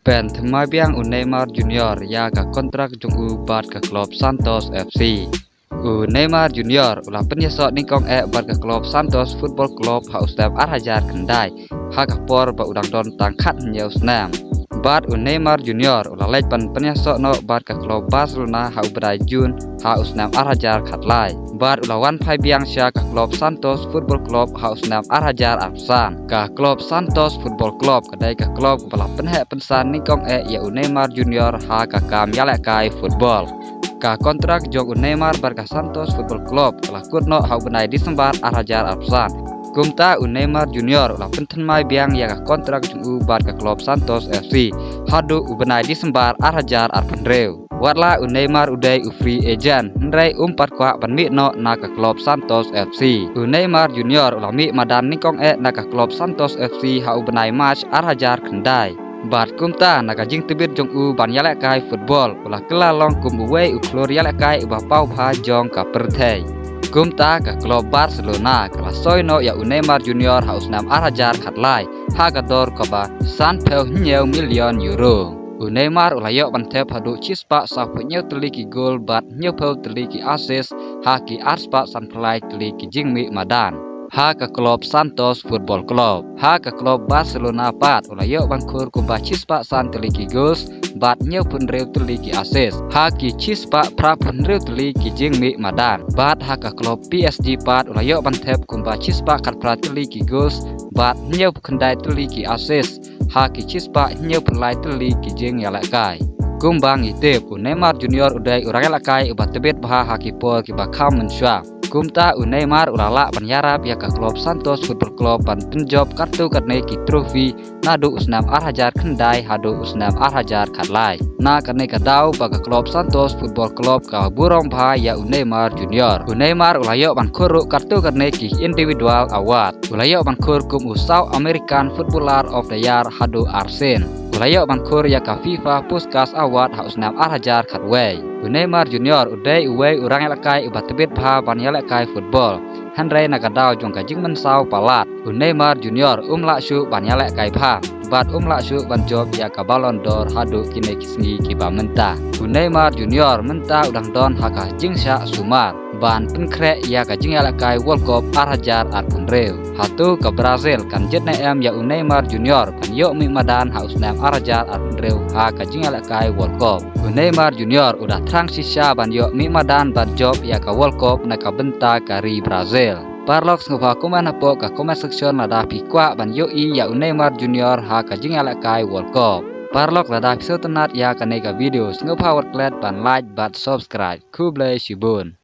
Pen themai biang Neymar Junior ya ka kontrak jung bat ka klub Santos FC. Neymar Junior ulah penyesot ningkong bat ka klub Santos Football Club ha ustap arhajar kendai ha ka por ba udang don tangkat nyau senam. Bat Neymar Junior ulah lej pan penyesot no bat ka klub Barcelona ha ubrai Jun ha usnam arhajar khatlai. Bat ulah wan phai biang sya ka klub Santos Football Club ha usnam arhajar arsan. Ka klub Santos Football Club kadai ka klub ulah penhek pensan ningkong ya Neymar Junior ha ka kam yalek kai football. Ka kontrak jog Neymar bar ka Santos Football Club telah kutno ha benai Desember arhajar arsan. Kumta Neymar Junior ulah penten mai biang ya ka kontrak jung bar ka klub Santos FC hadu benai Desember arhajar arpendreu. Watla Neymar udai free agent ndrai umpat kwa panmi no na ka klub Santos FC. Neymar Junior ulah mi madan ningkong na ka klub Santos FC ha benai match arhajar kendai. Bat kumta naga jing tebit jong ban yalek kai football ulah kelalong kum uwei uklor yalek kai ubah pau bha jong ka perthei. Kumta ka klub Barcelona kala soino ya Neymar Junior ha usnam arhajar khatlai ha gador koba sanpeu nyeu million euro. Neymar ulah yok ban thep hadu chispa sa nyeu teliki gol bat nyeu peu teliki assist ha ki arspa sanplai teliki jingmi madan. Ha ka klub Santos Football Club ha ka klub Barcelona pat ulah yok bangkur kumba chispa san teliki goals bat nyeu pun reu teliki assist ha ki chispa pra pun reu teliki jingmi madan. Bat ha ka klub PSG pat ulah yok ban thep kumba chispa kat pra teliki goals bat nyeu kendai teliki assist ha ki chispa nyeu pun lai teliki jing yalek kai. Kumbang itip Neymar Junior udai urang yalek kai ubat tebet bah ha ki pol ki bakam mensua. Kumta Neymar ulala penyarap ya ka klub Santos Football Club ban penjob kartu karne ki trofi nadu usnam arhajar kendai hadu usnam arhajar khatlai. Na karne ka dau baga klub Santos Football Club ka burong bha ya Neymar Junior. Neymar ulayok ban khuru kartu karne ki individual award. Ulayok ban khur kum South American Footballer of the Year hadu Arsen. Ulayok ban khur ya ka FIFA Puskas Award ha usnam arhajar khatwei. Neymar Junior udai uwei urang yalakai ubat tebit bha ban yalakai football. Handrai nagadau jong ka jing mensau palat. Neymar Junior lak syu ban yalakai bha. Bat lak syu ban job ya ka Ballon d'Or hadu kine kisngi ki ba mentah. Neymar Junior mentah udang don ha ka jing sya sumar. Ban penkrek ya ka jing yalakai World Cup arhajar arpundreu. Hatu ka Brazil kan jet na ya Neymar Junior kan yok mi madan ha usnam arhajar arpundreu ha ka jing yalakai World Cup. Neymar Junior udah transisya ban yok mi madan ban job ya ka World Cup na ka benta kari Brazil. Parlok ngapa komen apo ka comment section lada pikwa ban yo ya Neymar Junior ha ka jing yalakai World Cup. Parlok lada episode tenat ya ka nega video ngapa worklet ban like bat subscribe. Ku bless you bun.